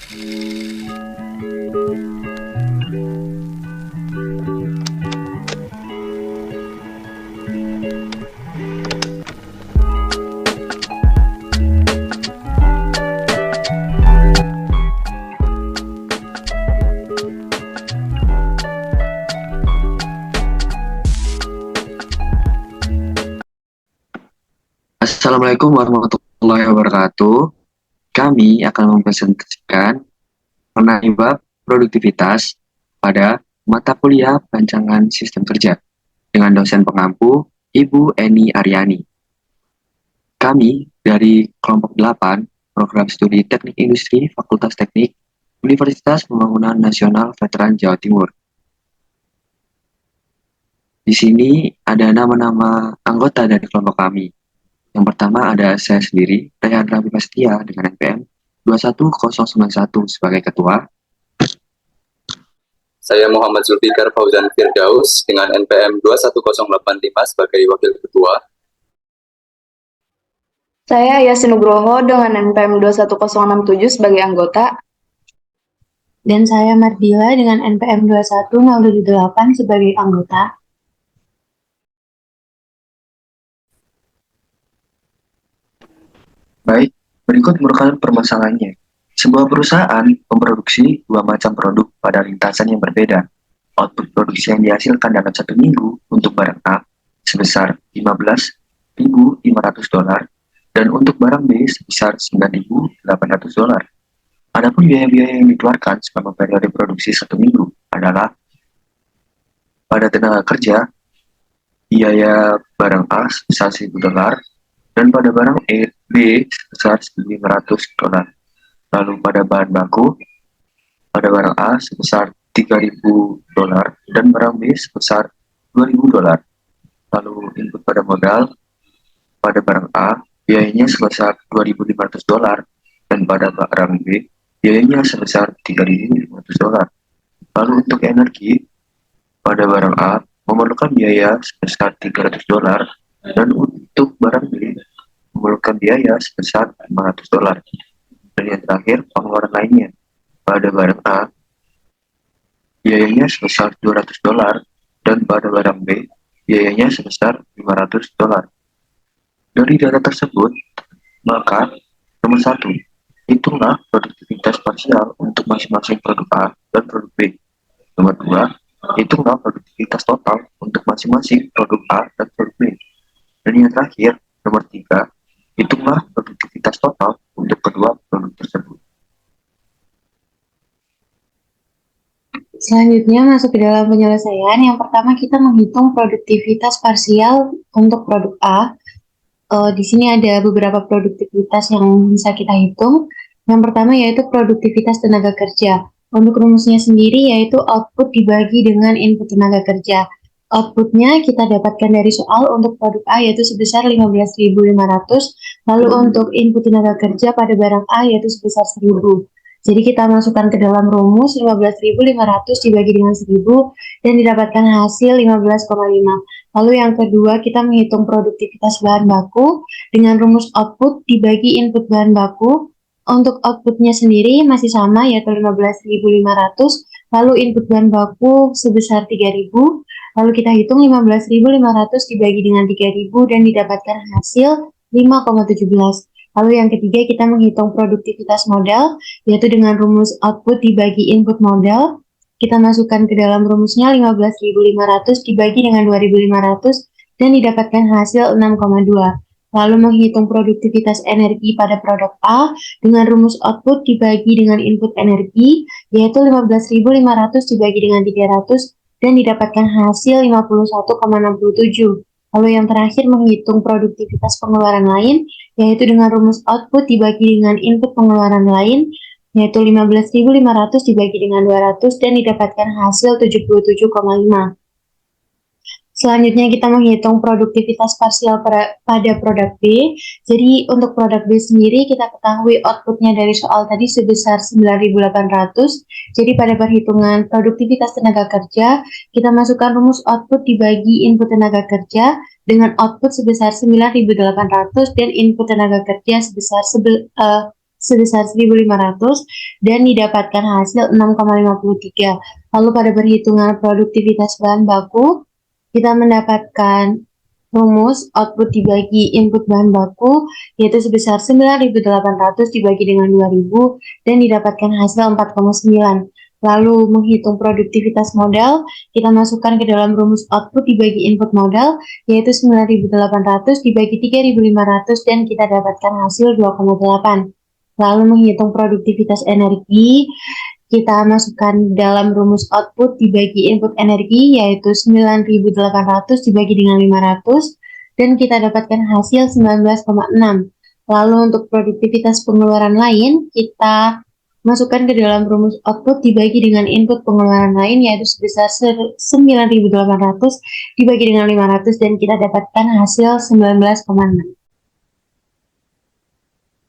Assalamualaikum warahmatullahi wabarakatuh. Kami akan mempresentasikan mengenai bab produktivitas pada mata kuliah Rancangan Sistem Kerja dengan dosen pengampu Ibu Eni Aryani. Kami dari kelompok 8, Program Studi Teknik Industri Fakultas Teknik Universitas Pembangunan Nasional Veteran Jawa Timur. Di sini ada nama-nama anggota dari kelompok kami. Yang pertama ada saya sendiri, Rehan Raffi Pastia dengan NPM 21091 sebagai ketua. Saya Muhammad Zulfikar Fauzan Firdaus dengan NPM 21085 sebagai wakil ketua. Saya Yasin Nugroho dengan NPM 21067 sebagai anggota. Dan saya Mardila dengan NPM 21078 sebagai anggota. Baik, berikut merupakan permasalahannya. Sebuah perusahaan memproduksi dua macam produk pada lintasan yang berbeda. Output produksi yang dihasilkan dalam satu minggu untuk barang A sebesar $15.500 dan untuk barang B sebesar $9.800. Adapun biaya-biaya yang dikeluarkan selama periode produksi satu minggu adalah pada tenaga kerja, biaya barang A sebesar $1.000 dan pada barang B sebesar $1.500. Lalu pada bahan baku, pada barang A sebesar $3.000 dan barang B sebesar $2.000. Lalu input pada modal, pada barang A biayanya sebesar $2.500 dan pada barang B biayanya sebesar $3.500. Lalu untuk energi, pada barang A memerlukan biaya sebesar $300 dan untuk barang B memerlukan biaya sebesar $500. Dan yang terakhir, pengeluaran lainnya. Pada barang A, biayanya sebesar $200 dan pada barang B, biayanya sebesar $500. Dari data tersebut, maka nomor 1, hitunglah produktivitas parsial untuk masing-masing produk A dan produk B. Nomor 2, hitunglah produktivitas total untuk masing-masing produk A dan produk B. Dan yang terakhir, nomor 3, hitunglah produktivitas total untuk kedua produk tersebut. Selanjutnya masuk ke dalam penyelesaian. Yang pertama kita menghitung produktivitas parsial untuk produk A. Di sini ada beberapa produktivitas yang bisa kita hitung. Yang pertama yaitu produktivitas tenaga kerja. Untuk rumusnya sendiri yaitu output dibagi dengan input tenaga kerja. Outputnya kita dapatkan dari soal untuk produk A yaitu sebesar 15.500, lalu untuk input tenaga kerja pada barang A yaitu sebesar 1.000. Jadi kita masukkan ke dalam rumus 15.500 dibagi dengan 1.000 dan didapatkan hasil 15,5. Lalu yang kedua kita menghitung produktivitas bahan baku dengan rumus output dibagi input bahan baku. Untuk outputnya sendiri masih sama yaitu 15.500, lalu input bahan baku sebesar 3.000. Lalu kita hitung 15.500 dibagi dengan 3.000 dan didapatkan hasil 5,17. Lalu yang ketiga kita menghitung produktivitas modal, yaitu dengan rumus output dibagi input modal. Kita masukkan ke dalam rumusnya 15.500 dibagi dengan 2.500 dan didapatkan hasil 6,2. Lalu menghitung produktivitas energi pada produk A dengan rumus output dibagi dengan input energi, yaitu 15.500 dibagi dengan 300 dan didapatkan hasil 51,67. Lalu yang terakhir menghitung produktivitas pengeluaran lain, yaitu dengan rumus output dibagi dengan input pengeluaran lain, yaitu 15.500 dibagi dengan 200 dan didapatkan hasil 77,5. Selanjutnya kita menghitung produktivitas parsial pada produk B. Jadi untuk produk B sendiri kita ketahui outputnya dari soal tadi sebesar 9.800. Jadi pada perhitungan produktivitas tenaga kerja, kita masukkan rumus output dibagi input tenaga kerja dengan output sebesar 9.800 dan input tenaga kerja sebesar sebesar 1.500 dan didapatkan hasil 6,53. Lalu pada perhitungan produktivitas bahan baku, kita mendapatkan rumus output dibagi input bahan baku, yaitu sebesar 9.800 dibagi dengan 2.000 dan didapatkan hasil 4,9. Lalu menghitung produktivitas modal, kita masukkan ke dalam rumus output dibagi input modal, yaitu 9.800 dibagi 3.500 dan kita dapatkan hasil 2,8. Lalu menghitung produktivitas energi, kita masukkan dalam rumus output dibagi input energi, yaitu 9.800 dibagi dengan 500 dan kita dapatkan hasil 19,6. Lalu untuk produktivitas pengeluaran lain, kita masukkan ke dalam rumus output dibagi dengan input pengeluaran lain, yaitu sebesar 9.800 dibagi dengan 500 dan kita dapatkan hasil 19,6.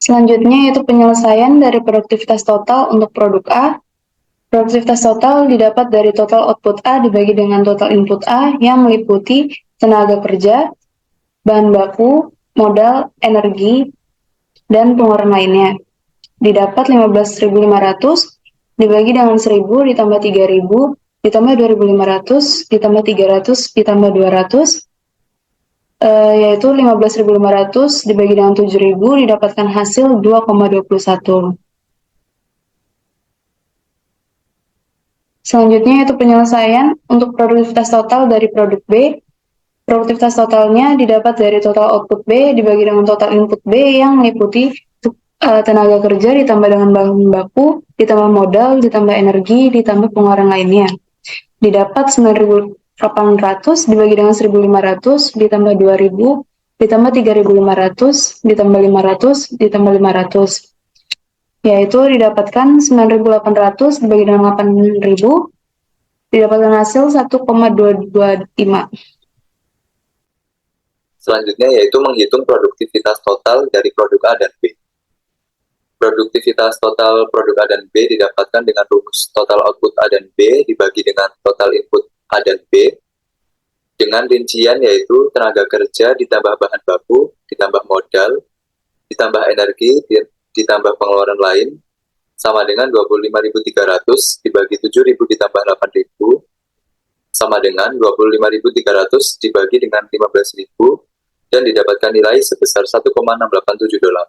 Selanjutnya yaitu penyelesaian dari produktivitas total untuk produk A. Produktivitas total didapat dari total output A dibagi dengan total input A yang meliputi tenaga kerja, bahan baku, modal, energi, dan pengeluaran lainnya. Didapat 15.500 dibagi dengan 1.000 ditambah 3.000 ditambah 2.500 ditambah 300 ditambah 200, yaitu 15.500 dibagi dengan 7.000 didapatkan hasil 2,21. Selanjutnya yaitu penyelesaian untuk produktivitas total dari produk B. Produktivitas totalnya didapat dari total output B dibagi dengan total input B yang meliputi tenaga kerja ditambah dengan bahan baku, ditambah modal, ditambah energi, ditambah pengeluaran lainnya. Didapat 9.800 dibagi dengan 1.500 ditambah 2.000 ditambah 3.500 ditambah 500 ditambah 500. Yaitu didapatkan 9.800 dibagi dengan 8.000, didapatkan hasil 1,225. Selanjutnya yaitu menghitung produktivitas total dari produk A dan B. Produktivitas total produk A dan B didapatkan dengan rumus total output A dan B dibagi dengan total input A dan B, dengan rincian yaitu tenaga kerja ditambah bahan baku, ditambah modal, ditambah energi, ditambah pengeluaran lain, sama dengan 25.300 dibagi 7.000 ditambah 8.000, sama dengan 25.300 dibagi dengan 15.000, dan didapatkan nilai sebesar 1,687 dolar.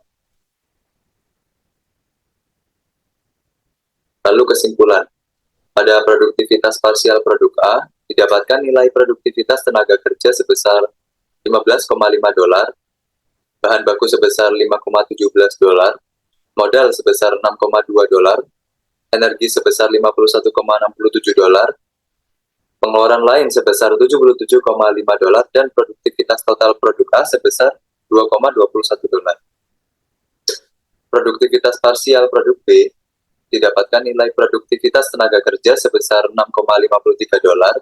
Lalu kesimpulan, pada produktivitas parsial produk A, didapatkan nilai produktivitas tenaga kerja sebesar 15,5 dolar, bahan baku sebesar 5,17 dolar, modal sebesar 6,2 dolar, energi sebesar 51,67 dolar, pengeluaran lain sebesar 77,5 dolar, dan produktivitas total produk A sebesar 2,21 dolar. Produktivitas parsial produk B didapatkan nilai produktivitas tenaga kerja sebesar 6,53 dolar,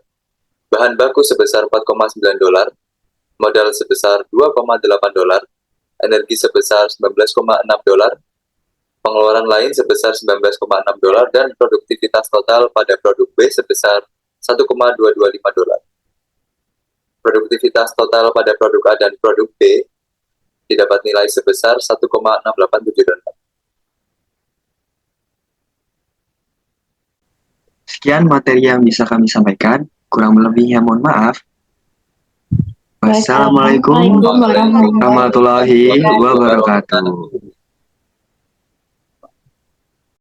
bahan baku sebesar 4,9 dolar, modal sebesar 2,8 dolar, energi sebesar 19,6 dolar, pengeluaran lain sebesar 19,6 dolar, dan produktivitas total pada produk B sebesar 1,225 dolar. Produktivitas total pada produk A dan produk B didapat nilai sebesar 1,687 dolar. Sekian materi yang bisa kami sampaikan. Kurang lebihnya mohon maaf. Wassalamualaikum warahmatullahi wabarakatuh.